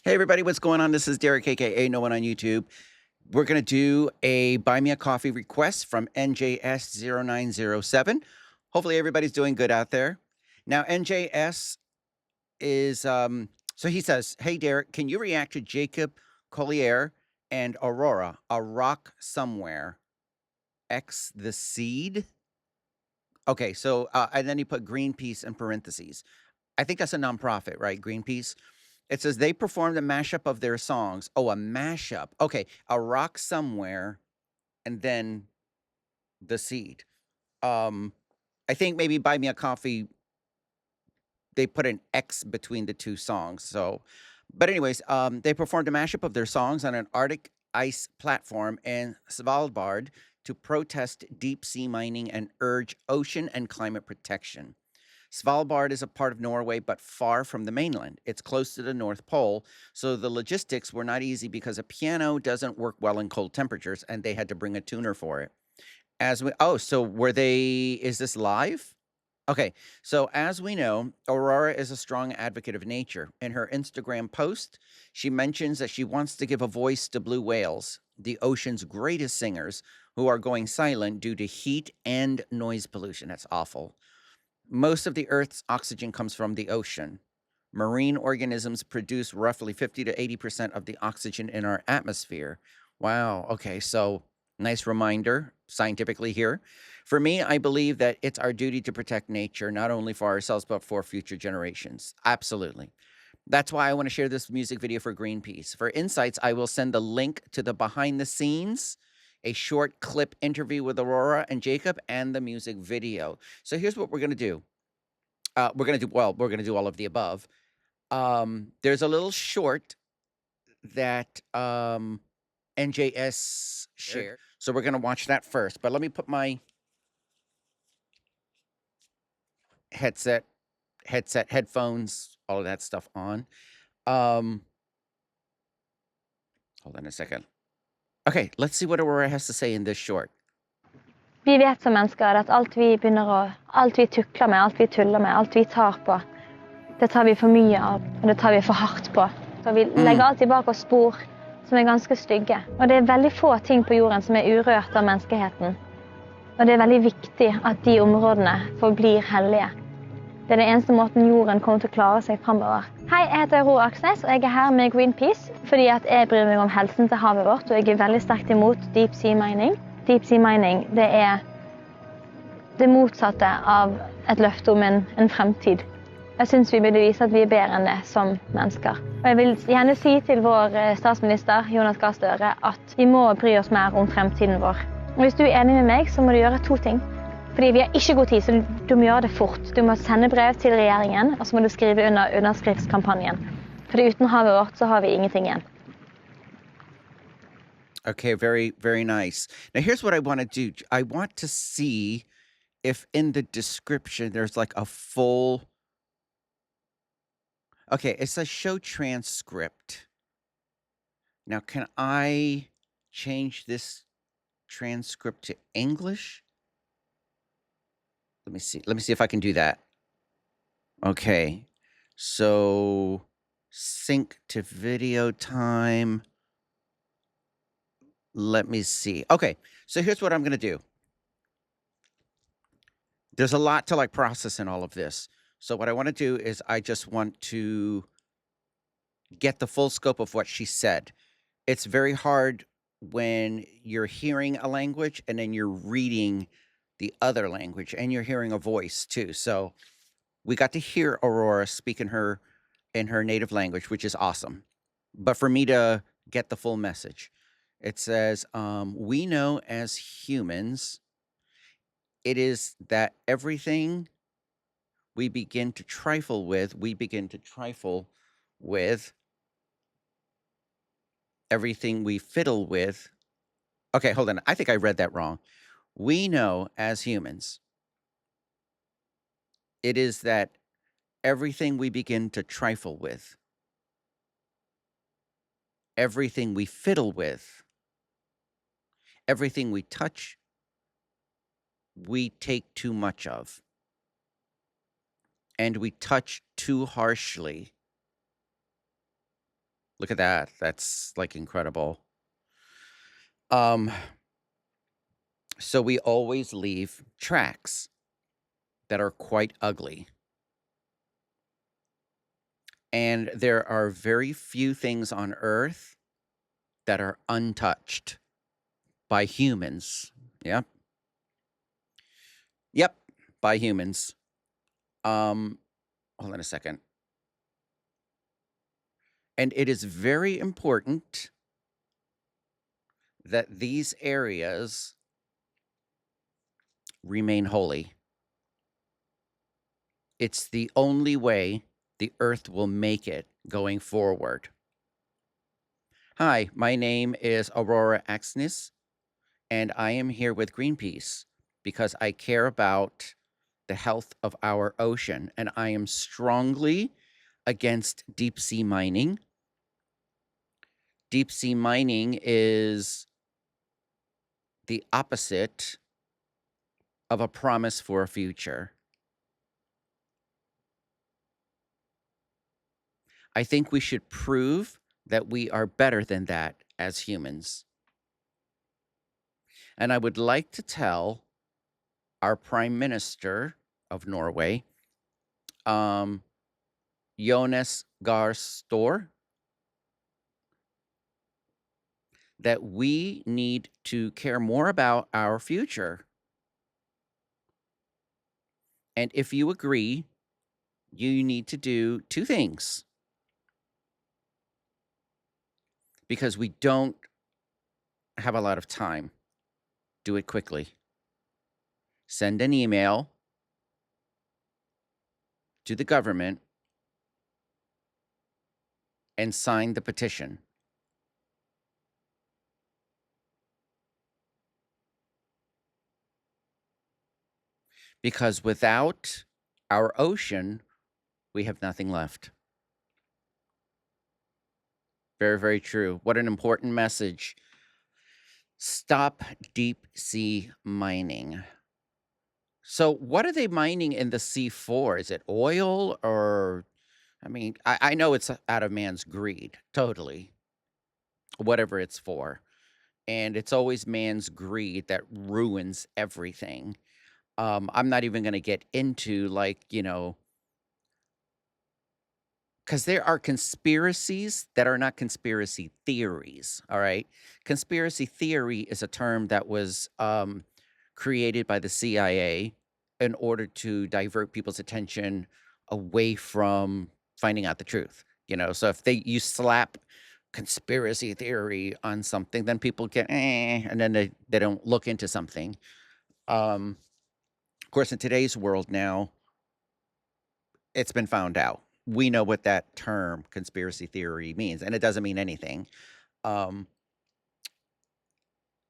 Hey everybody, what's going on? This is Derek, aka No One on YouTube. We're gonna do a buy me a coffee request from NJS0907. Hopefully everybody's doing good out there. Now NJS is so he says, "Hey Derek, can you react to Jacob Collier and Aurora, A Rock Somewhere, X the Seed?" Okay, so and then he put Greenpeace in parentheses. I think that's a nonprofit, right? Greenpeace. It says they performed a mashup of their songs. Oh, a mashup. Okay, A Rock Somewhere and then The Seed. Um, I think maybe Buy Me a Coffee, they put an X between the two songs. So, but anyways, they performed a mashup of their songs on an Arctic ice platform in Svalbard to protest deep sea mining and urge ocean and climate protection. Svalbard is a part of Norway, but far from the mainland. It's close to the North Pole, so the logistics were not easy because a piano doesn't work well in cold temperatures, and they had to bring a tuner for it. So were they, is this live? Okay, so as we know, Aurora is a strong advocate of nature. In her Instagram post, she mentions that she wants to give a voice to blue whales, the ocean's greatest singers, who are going silent due to heat and noise pollution. That's awful. Most of the Earth's oxygen comes from the ocean. Marine organisms produce roughly 50 to 80% of the oxygen in our atmosphere. Wow. Okay. So, nice reminder scientifically here. For me, I believe that it's our duty to protect nature, not only for ourselves, but for future generations. Absolutely. That's why I want to share this music video for Greenpeace. For insights, I will send the link to the behind the scenes, a short clip interview with Aurora and Jacob, and the music video. So here's what we're going to do. We're going to do all of the above. There's a little short that NJS shared. So we're going to watch that first. But let me put my headphones, all of that stuff on. Hold on a second. Okay, let's see what Aurora has to say in this short. Vi vet som mennesker at alt vi tukler med, alt vi tuller med, alt vi tar på, det tar vi for mye av, og det tar vi for hardt på. Så vi legger alltid bak oss spor som er ganske stygge. Og det er veldig få ting på jorden som er urørt av menneskeheten. Og det er veldig viktig at de områdene forblir hellige. Det er den eneste måten jorden kommer til å klare seg fremover. Hei, jeg heter Aurora Aksnes, og jeg er her med Greenpeace, fordi at jeg bryr meg om helsen til havet vårt, og jeg er veldig sterkt imot deep sea mining. Deep sea mining, det er det motsatte av et løfte om en fremtid. Jeg synes vi burde vise at vi er bedre enn det som mennesker. Og jeg vil gjerne si til vår statsminister, Jonas Gahr Støre, at vi må bry oss mer om fremtiden vår. Og hvis du er enig med meg, så må du gjøre to ting. Fordi vi har ikke god tid, så du må gjøre det fort. Du må sende brev til regjeringen, og så må du skrive under underskriftskampanjen. Fordi uten havet vårt, så har vi ingenting igjen. Okay, very, very nice. Now, here's what I want to do. I want to see if in the description there's like a full... Okay, it says show transcript. Now, can I change this transcript to English? Let me see. Let me see if I can do that. Okay, so sync to video time. Let me see. Okay, so here's what I'm going to do. There's a lot to like process in all of this. So what I want to do is I just want to get the full scope of what she said. It's very hard when you're hearing a language and then you're reading the other language and you're hearing a voice too. So we got to hear Aurora speak in her native language, which is awesome. But for me to get the full message, it says, we know as humans, it is that everything we begin to trifle with, everything we fiddle with. Okay, hold on. I think I read that wrong. We know as humans, it is that everything we begin to trifle with, everything we fiddle with, everything we touch, we take too much of. And we touch too harshly. Look at that. That's, like, incredible. Um, so we always leave tracks that are quite ugly, and there are very few things on Earth that are untouched by humans. Yep. Yep, by humans. Um, hold on a second. And it is very important that these areas remain holy. It's the only way the earth will make it going forward. Hi, my name is Aurora Axnis, and I am here with Greenpeace because I care about the health of our ocean, and I am strongly against deep sea mining. Deep sea mining is the opposite of a promise for a future. I think we should prove that we are better than that as humans. And I would like to tell our Prime Minister of Norway, um, Jonas Gahr Store, that we need to care more about our future. And if you agree, you need to do two things because we don't have a lot of time. Do it quickly. Send an email to the government and sign the petition. Because without our ocean, we have nothing left. Very, very true. What an important message. Stop deep sea mining. So, what are they mining in the sea for? Is it oil or, I mean, I know it's out of man's greed, totally, whatever it's for. And it's always man's greed that ruins everything. I'm not even going to get into, like, because there are conspiracies that are not conspiracy theories, all right? Conspiracy theory is a term that was created by the CIA in order to divert people's attention away from finding out the truth. So if you slap conspiracy theory on something, then people get and then they don't look into something. Of course, in today's world now, it's been found out. We know what that term conspiracy theory means, and it doesn't mean anything. Um,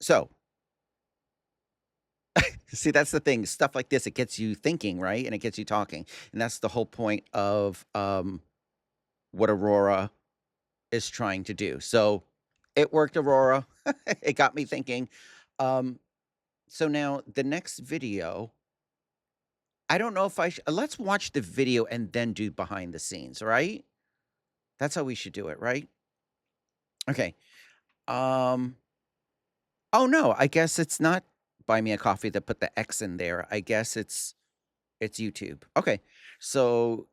so, see, that's the thing. Stuff like this, it gets you thinking, right? And it gets you talking. And that's the whole point of what Aurora is trying to do. So, it worked, Aurora. It got me thinking. Um, so, now the next video, I don't know if let's watch the video and then do behind the scenes, right? That's how we should do it, right? Okay. Um, Oh, no, I guess it's not Buy Me a Coffee that put the X in there. I guess it's YouTube. Okay. So,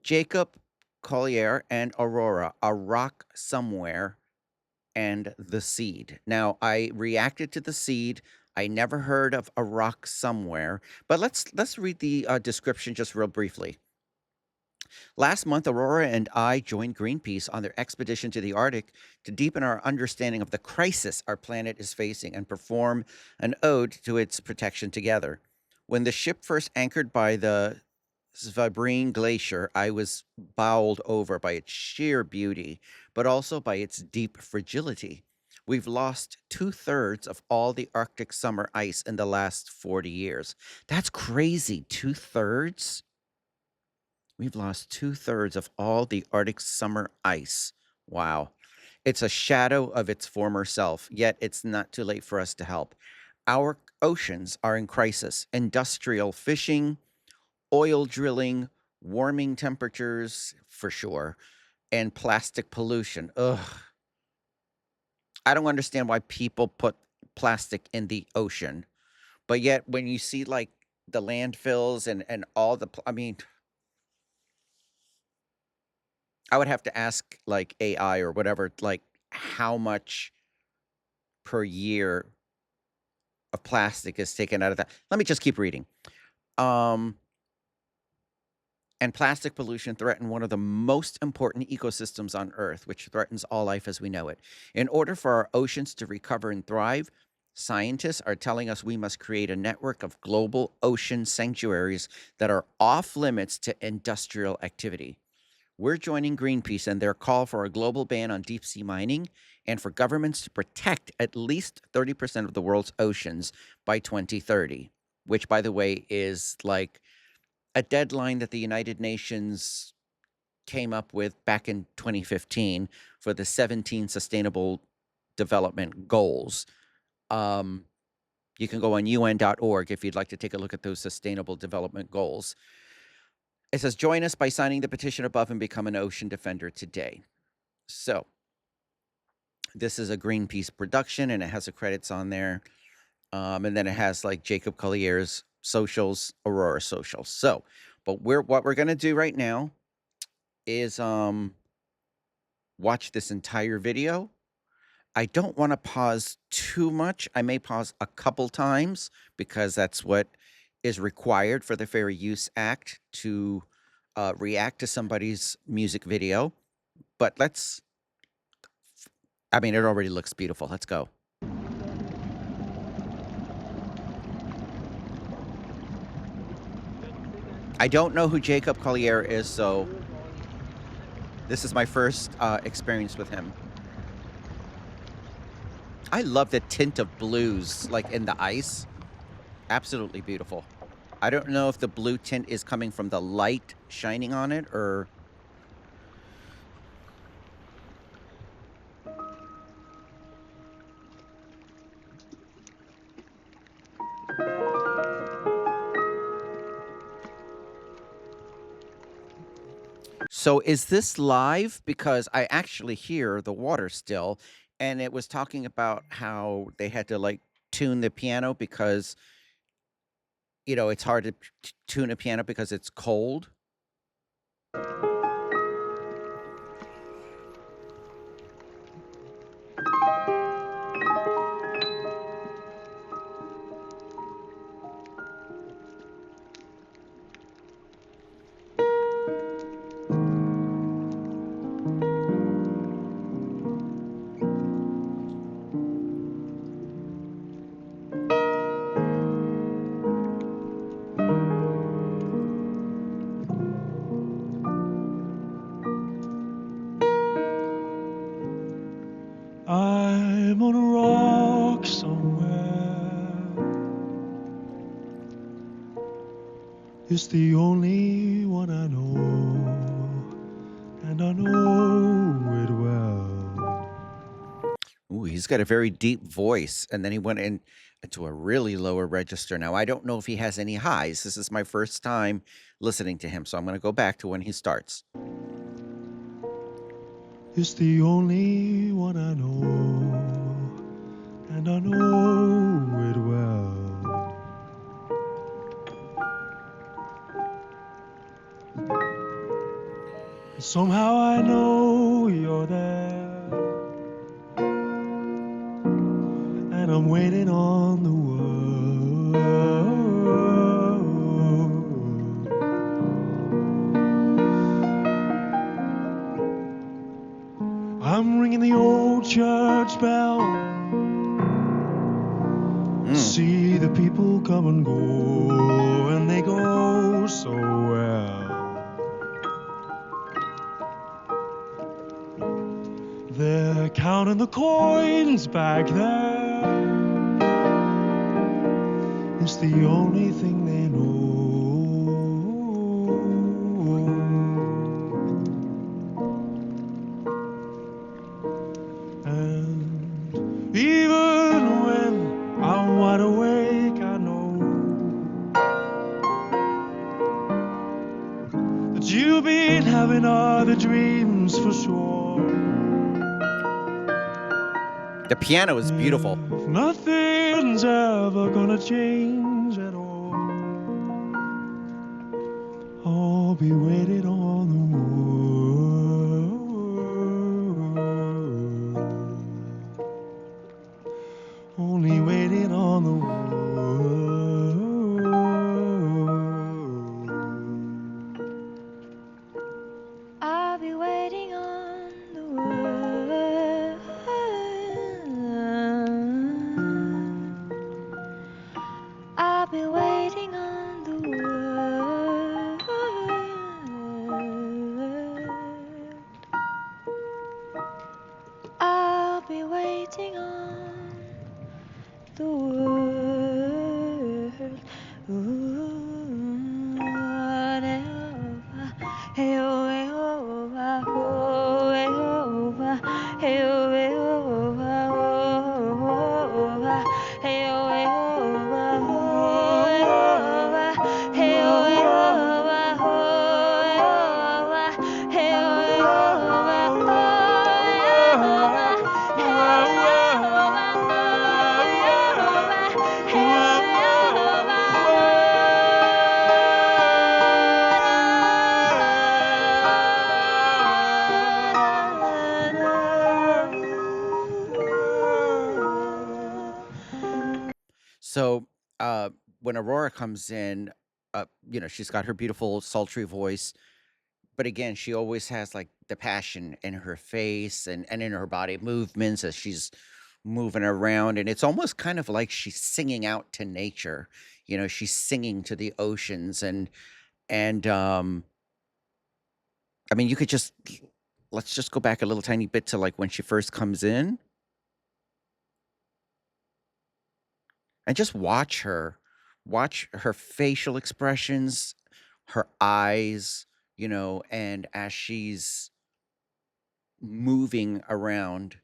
Jacob Collier and Aurora, A Rock Somewhere and The Seed. Now, I reacted to The Seed. I never heard of A Rock Somewhere, but let's read the description just real briefly. Last month, Aurora and I joined Greenpeace on their expedition to the Arctic to deepen our understanding of the crisis our planet is facing and perform an ode to its protection together. When the ship first anchored by the Svabrine Glacier, I was bowled over by its sheer beauty, but also by its deep fragility. We've lost 2/3 of all the Arctic summer ice in the last 40 years. That's crazy. 2/3? We've lost 2/3 of all the Arctic summer ice. Wow. It's a shadow of its former self, yet it's not too late for us to help. Our oceans are in crisis. Industrial fishing, oil drilling, warming temperatures, for sure. and plastic pollution. Ugh. I don't understand why people put plastic in the ocean, but yet when you see like the landfills and all I mean, I would have to ask like AI or whatever, like how much per year of plastic is taken out of that. Let me just keep reading. Um, and plastic pollution threaten one of the most important ecosystems on Earth, which threatens all life as we know it. In order for our oceans to recover and thrive, scientists are telling us we must create a network of global ocean sanctuaries that are off limits to industrial activity. We're joining Greenpeace in their call for a global ban on deep sea mining and for governments to protect at least 30% of the world's oceans by 2030, which, by the way, is like a deadline that the United Nations came up with back in 2015 for the 17 Sustainable Development Goals. You can go on UN.org if you'd like to take a look at those Sustainable Development Goals. It says, join us by signing the petition above and become an ocean defender today. So this is a Greenpeace production, and it has the credits on there. And then it has like Jacob Collier's socials, Aurora socials. So, but what we're going to do right now is watch this entire video. I don't want to pause too much. I may pause a couple times because that's what is required for the Fair Use Act to react to somebody's music video. But I mean, it already looks beautiful. Let's go. I don't know who Jacob Collier is, so this is my first experience with him. I love the tint of blues, like in the ice. Absolutely beautiful. I don't know if the blue tint is coming from the light shining on it or... So is this live? Because I actually hear the water still, and it was talking about how they had to like tune the piano because, you know, it's hard to tune a piano because it's cold. I'm on a rock somewhere. It's the only one I know, and I know it well. Ooh, he's got a very deep voice, and then he went into a really lower register. Now, I don't know if he has any highs. This is my first time listening to him, so I'm going to go back to when he starts. It's the only one I know, and I know it well. Somehow I know you're there, and I'm waiting on the world. I'm ringing the old church bell. See the people come and go, and they go so well. They're counting the coins back there. It's the only thing they know. And even when I'm wide awake, I know that you've been having other dreams for sure. The piano is beautiful. Nothing's ever gonna change at all. I'll be waiting on the world. Only waiting on the world. I'll be waiting on the world. I'll be waiting on the world. I'll be waiting on the world. Hey oh, hey oh, oh, hey oh, hey oh, hey oh, hey oh, hey oh, hey So, when Aurora comes in, she's got her beautiful sultry voice, but again, she always has like the passion in her face and in her body movements as she's moving around. And it's almost kind of like she's singing out to nature. She's singing to the oceans and I mean, you could just let's just go back a little tiny bit to like when she first comes in and just watch her facial expressions, her eyes, and as she's moving around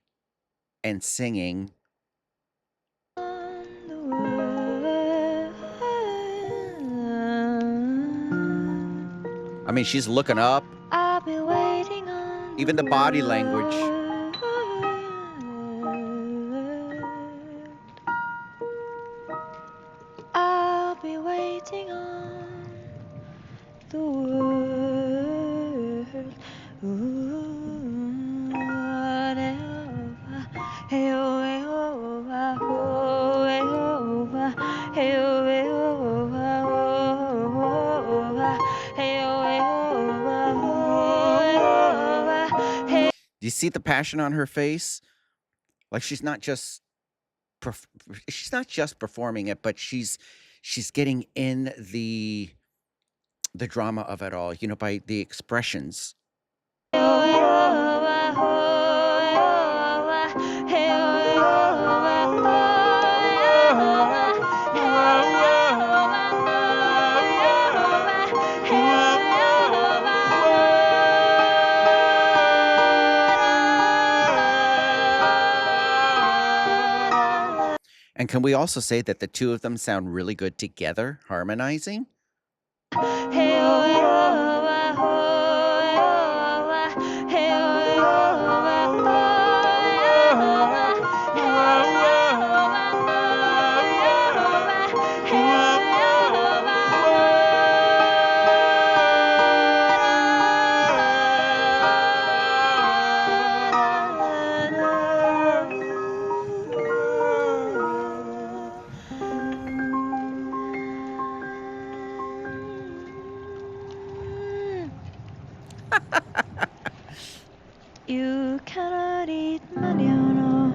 and singing. I mean, she's looking up. I'll be waiting on Even the body language. I'll be waiting on the world. Hey oh, hey oh, hey oh, hey oh, hey oh, hey oh, hey. Do you see the passion on her face? Like she's not just performing it, but she's getting in the drama of it all, by the expressions. And can we also say that the two of them sound really good together, harmonizing? You cannot eat maniono.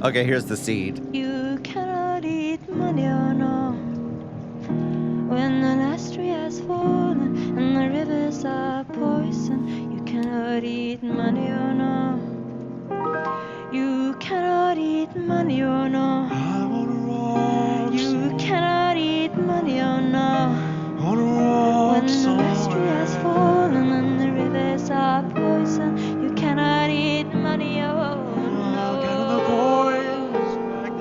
Okay, here's the seed. You cannot eat maniono. When the last tree has fallen and the rivers are poison, you cannot eat maniono. You cannot eat maniono. I'm on a rock You cannot eat maniono. on a rock When the last tree has somewhere. fallen and the rivers are poison, you cannot eat maniono. I'll get the boys back.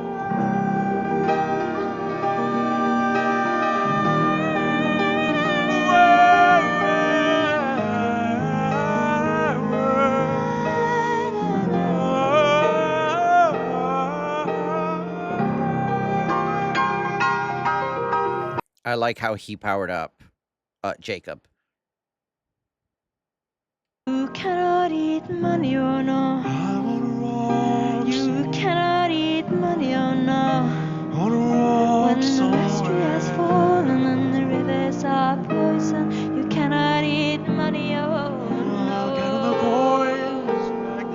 I like how he powered up Jacob. You cannot eat money or no. I'm on a rock You cannot eat money or no. on a rock When the mystery has somewhere. fallen and the rivers are poison, you cannot eat money or I'll get on no. the coins back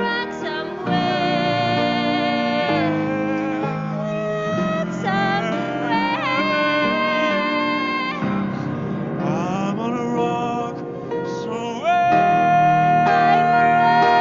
Rock somewhere. Rock somewhere. I'm on a rock somewhere. I'm a rock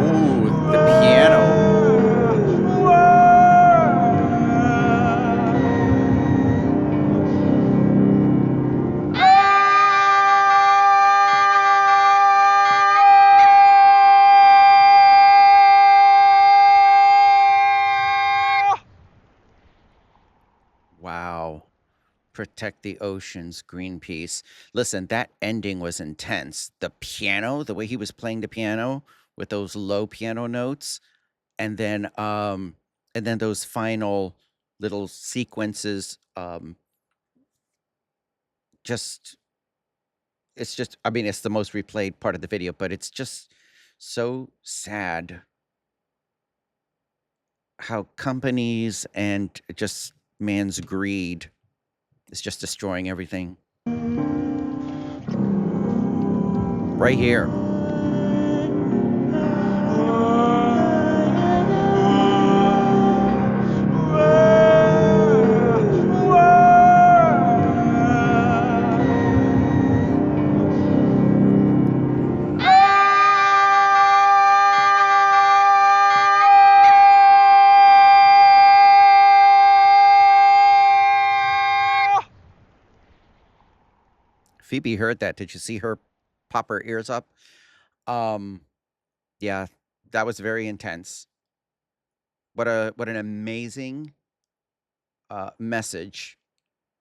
Ooh, the piano. Wow. Protect the oceans, Greenpeace. Listen, that ending was intense. The piano, the way he was playing the piano with those low piano notes, and then those final little sequences, just it's just, I mean, it's the most replayed part of the video, but it's just so sad how companies and just man's greed is just destroying everything. Right here. Phoebe heard that. Did you see her pop her ears up? Yeah, that was very intense. What an amazing message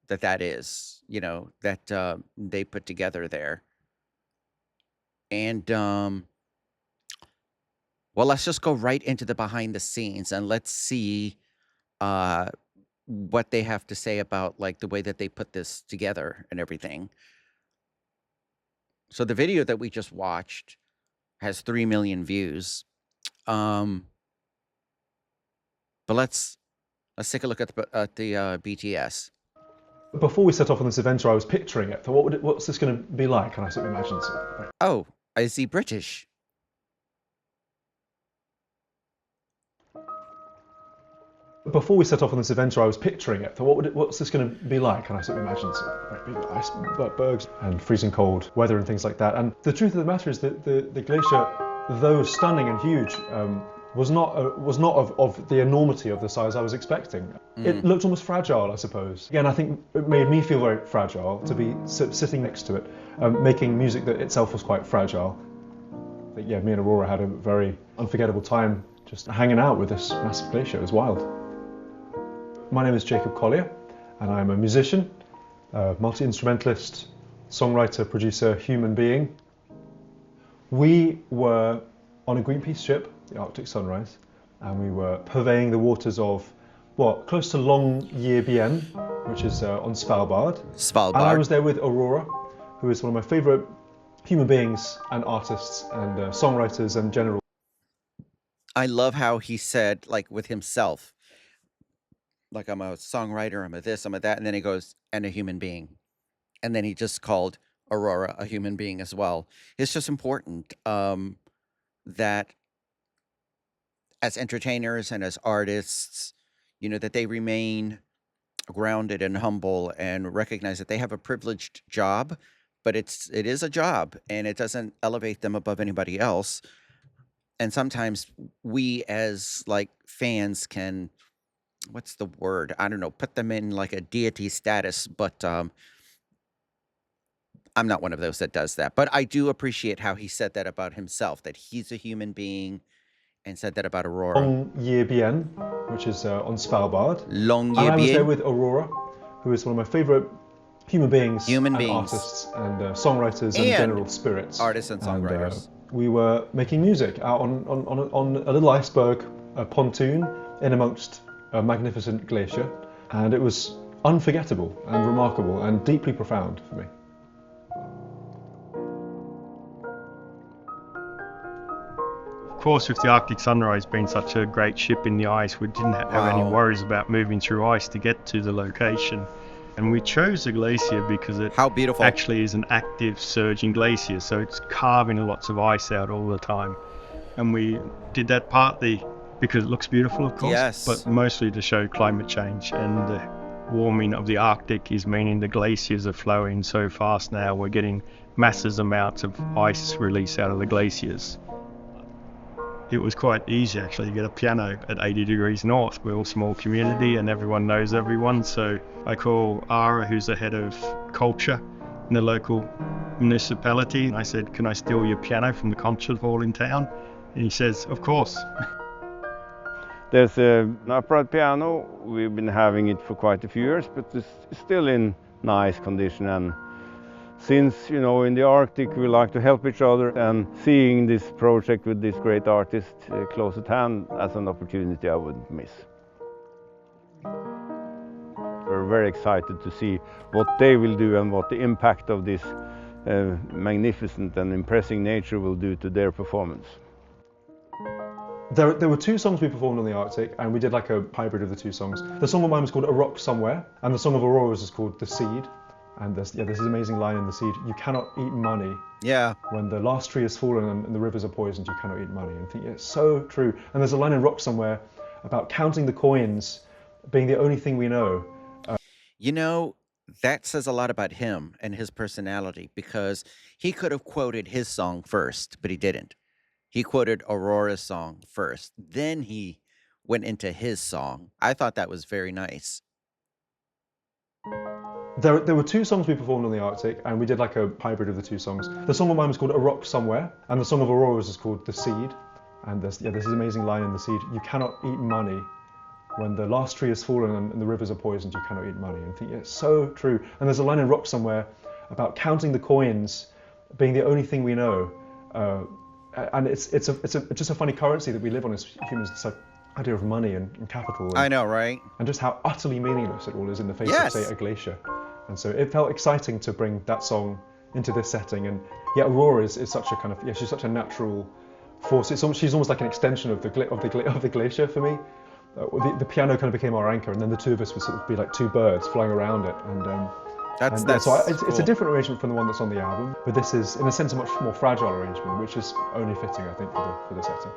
that is, that they put together there. And well, let's just go right into the behind the scenes and let's see what they have to say about like the way that they put this together and everything. So the video that we just watched has 3 million views. But let's take a look at the BTS. Before we set off on this adventure, I was picturing it. Thought, what's this going to be like? And I sort of imagined something. Oh, I see British. Before we set off on this adventure, I was picturing it. Thought, what's this going to be like? And I sort of imagined big icebergs and freezing cold weather and things like that. And the truth of the matter is that the glacier, though stunning and huge, was not of the enormity of the size I was expecting. It looked almost fragile, I suppose. Again, I think it made me feel very fragile to be sitting next to it, making music that itself was quite fragile. But yeah, me and Aurora had a very unforgettable time just hanging out with this massive glacier. It was wild. My name is Jacob Collier, and I'm a musician, multi-instrumentalist, songwriter, producer, human being. We were on a Greenpeace ship, the Arctic Sunrise, and we were purveying the waters of, close to Longyearbyen, which is on Svalbard. Svalbard. And I was there with Aurora, who is one of my favourite human beings and artists and songwriters and general. I love how he said, like, with himself, like, I'm a songwriter, I'm a this, I'm a that, and then he goes, and a human being. And then he just called Aurora a human being as well. It's just important that as entertainers and as artists, that they remain grounded and humble and recognize that they have a privileged job, but it is a job and it doesn't elevate them above anybody else. And sometimes we as like fans can, what's the word? I don't know, put them in like a deity status, but I'm not one of those that does that. But I do appreciate how he said that about himself, that he's a human being, and said that about Aurora. Long Year Bien, which is on Svalbard. Long And Year I was there Bien. with Aurora, who is one of my favourite human beings Human and beings. artists and songwriters and general spirits. Artists and songwriters. We were making music out on a little iceberg, a pontoon, in amongst a magnificent glacier. And it was unforgettable and remarkable and deeply profound for me. Of course, with the Arctic Sunrise being such a great ship in the ice, we didn't have any Wow. worries about moving through ice to get to the location. And we chose the glacier because it How beautiful. actually is an active surging glacier, so it's carving lots of ice out all the time. And we did that partly because it looks beautiful, of course, Yes. but mostly to show climate change. And the warming of the Arctic is meaning the glaciers are flowing so fast now, we're getting massive amounts of ice release out of the glaciers. It was quite easy actually to get a piano at 80 degrees north. We're all a small community and everyone knows everyone, so I call Ara, who's the head of culture in the local municipality, and I said, can I steal your piano from the concert hall in town? And he says, of course. There's an upright piano. We've been having it for quite a few years, but it's still in nice condition. And since, in the Arctic we like to help each other, and seeing this project with this great artist close at hand as an opportunity I wouldn't miss. We're very excited to see what they will do and what the impact of this magnificent and impressive nature will do to their performance. There were two songs we performed on the Arctic, and we did like a hybrid of the two songs. The song of mine was called A Rock Somewhere, and the song of Aurora's is called The Seed. And there's this amazing line in The Seed: you cannot eat money. Yeah. When the last tree has fallen and the rivers are poisoned, you cannot eat money. And I think it's so true. And there's a line in Rock Somewhere about counting the coins being the only thing we know. That says a lot about him and his personality, because he could have quoted his song first, but he didn't. He quoted Aurora's song first, then he went into his song. I thought that was very nice. There were two songs we performed on the Arctic, and we did like a hybrid of the two songs. The song of mine was called A Rock Somewhere, and the song of Aurora's is called The Seed. And there's this amazing line in The Seed: you cannot eat money. When the last tree has fallen and the rivers are poisoned, you cannot eat money. And I think it's so true. And there's a line in Rock Somewhere about counting the coins being the only thing we know. And it's just a funny currency that we live on as humans. This idea of money and capital. And, I know, right? and just how utterly meaningless it all is in the face Yes. of, say, a glacier. And so it felt exciting to bring that song into this setting. And yeah, Aurora is such a kind of, she's such a natural force. She's almost like an extension of the glacier for me. The piano kind of became our anchor, and then the two of us would sort of be like two birds flying around it. It's a different arrangement from the one that's on the album, but this is, in a sense, a much more fragile arrangement, which is only fitting, I think, for the setting.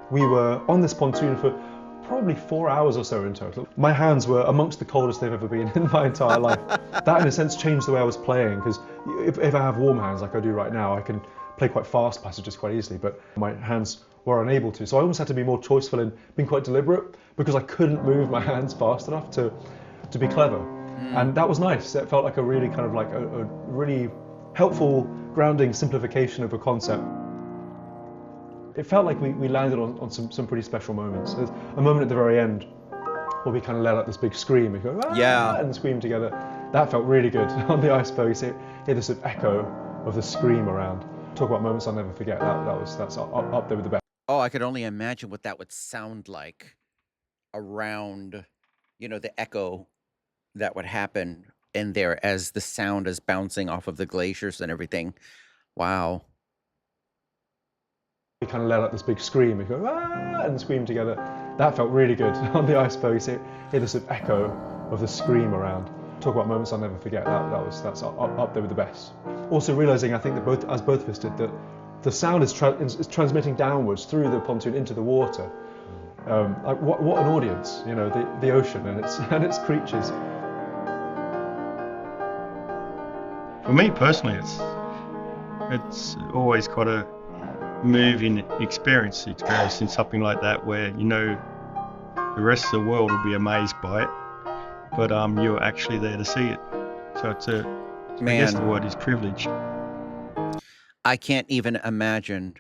We were on this pontoon for probably 4 hours or so in total. My hands were amongst the coldest they've ever been in my entire life. That, in a sense, changed the way I was playing, because if I have warm hands like I do right now, I can play quite fast passages quite easily, but my hands were unable to. So I almost had to be more choiceful and being quite deliberate, because I couldn't move my hands fast enough to be clever. And that was nice. It felt like a really kind of like a really helpful, grounding simplification of a concept. It felt like we landed on some pretty special moments. There's a moment at the very end where we kind of let out this big scream. We go, "Ah!" Yeah. and scream together. That felt really good on the iceberg. You hear this sort of echo of the scream around. Talk about moments I'll never forget. That's up there with the best. Oh, I could only imagine what that would sound like around, the echo that would happen in there as the sound is bouncing off of the glaciers and everything. Wow. We kind of let out this big scream. We go, "Ah!" and scream together. That felt really good on the iceberg. You hear this sort of echo of the scream around. talk about moments I'll never forget. That's up there with the best. Also realizing, I think that both of us did, that the sound is transmitting downwards through the pontoon into the water. Like what an audience, you know, the ocean and its creatures. For me personally, it's always quite a moving experience experiencing something like that, where you know the rest of the world will be amazed by it, but you're actually there to see it. So it's I guess the Man, word is privilege. I can't even imagine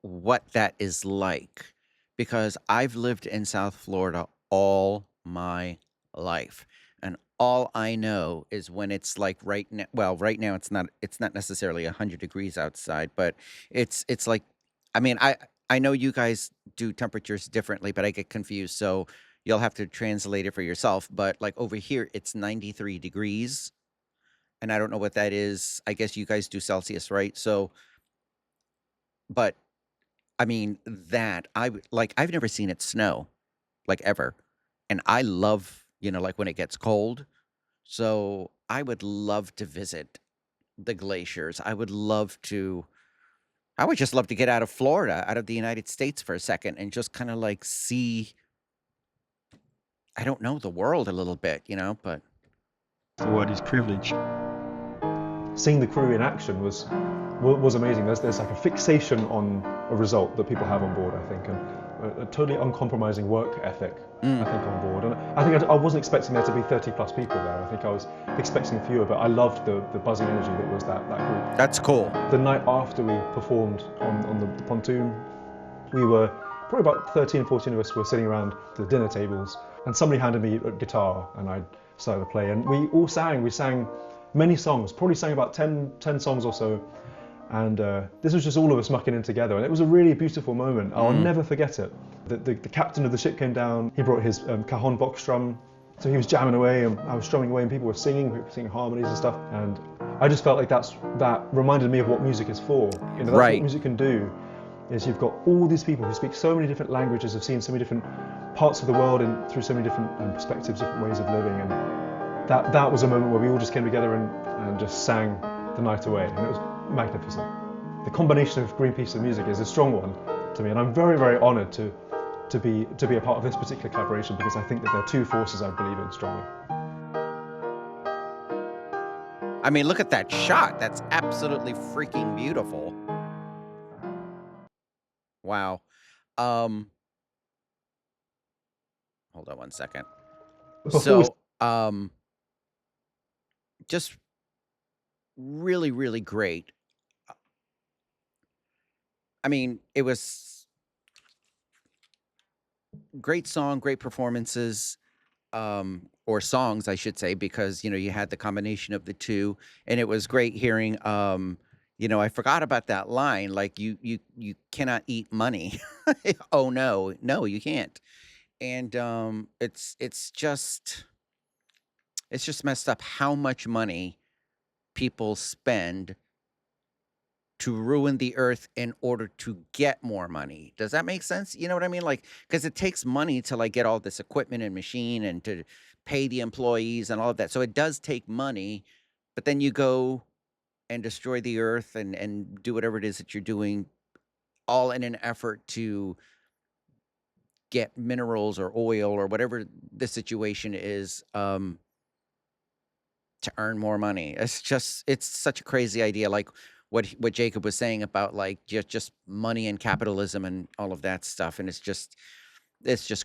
what that is like, because I've lived in South Florida all my life, and all I know is when it's like right now. Well, right now it's not necessarily 100 degrees outside, but it's like, I mean, I know you guys do temperatures differently, but I get confused, so you'll have to translate it for yourself. But like over here, it's 93 degrees, and I don't know what that is. I guess you guys do Celsius, right? So, but I mean, like, I've never seen it snow, like, ever, and I love, like, when it gets cold, so I would love to visit the glaciers. I would just love to get out of Florida, out of the United States for a second and just kinda, like, see, I don't know, the world a little bit, but The word is privilege. Seeing the crew in action was amazing. There's like a fixation on a result that people have on board, I think, and a totally uncompromising work ethic, I think, on board. And I think I wasn't expecting there to be 30 plus people there. I think I was expecting fewer, but I loved the buzzing energy that was that group. that's cool. The night after we performed on the pontoon, we were probably about 13, 14 of us were sitting around the dinner tables, and somebody handed me a guitar and I started to play, and we all sang. We sang many songs, probably sang about 10 songs or so, and this was just all of us mucking in together, and it was a really beautiful moment. I'll never forget it. The captain of the ship came down, he brought his cajon box drum, so he was jamming away and I was strumming away and people were singing harmonies and stuff, and I just felt like that reminded me of what music is for. That's Right. what music can do, is you've got all these people who speak so many different languages, have seen so many different parts of the world and through so many different perspectives, different ways of living, and that was a moment where we all just came together and just sang the night away, and it was magnificent. The combination of Greenpeace and music is a strong one to me, and I'm very, very honoured to be a part of this particular collaboration, because I think that there are two forces I believe in strongly. I mean, look at that shot. That's absolutely freaking beautiful. Wow. Hold on one second. Before we- So, just really, really great. I mean, it was great song, great performances, or songs, I should say, because you had the combination of the two, and it was great hearing. I forgot about that line, like you cannot eat money. Oh no, no, you can't. And it's just messed up how much money people spend to ruin the earth in order to get more money. Does that make sense? You know what I mean? Like, because it takes money to like get all this equipment and machine and to pay the employees and all of that. So it does take money, but then you go and destroy the earth and do whatever it is that you're doing, all in an effort to get minerals or oil or whatever the situation is, to earn more money. It's such a crazy idea. Like what Jacob was saying about like just money and capitalism and all of that stuff. And it's just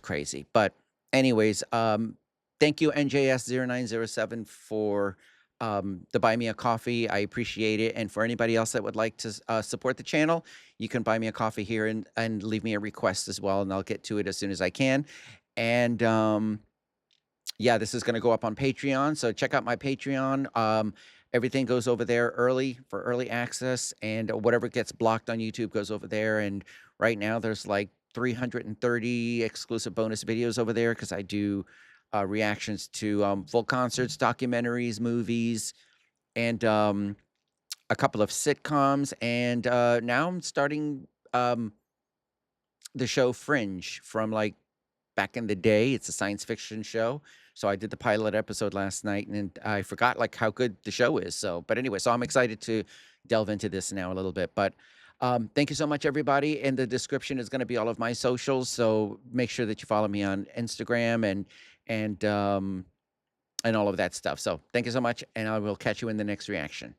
crazy. But anyways, thank you NJS0907 for the Buy Me a Coffee. I appreciate it. And for anybody else that would like to support the channel, you can buy me a coffee here and leave me a request as well, and I'll get to it as soon as I can. And yeah, this is going to go up on Patreon, so check out my Patreon. Everything goes over there early for early access, and whatever gets blocked on YouTube goes over there. And right now there's like 330 exclusive bonus videos over there because I do reactions to full concerts, documentaries, movies, and a couple of sitcoms. And now I'm starting the show Fringe from like back in the day. It's a science fiction show. So I did the pilot episode last night, and I forgot like how good the show is. So, but anyway, so I'm excited to delve into this now a little bit. But thank you so much, everybody. In the description is going to be all of my socials. So make sure that you follow me on Instagram and all of that stuff. So thank you so much, and I will catch you in the next reaction.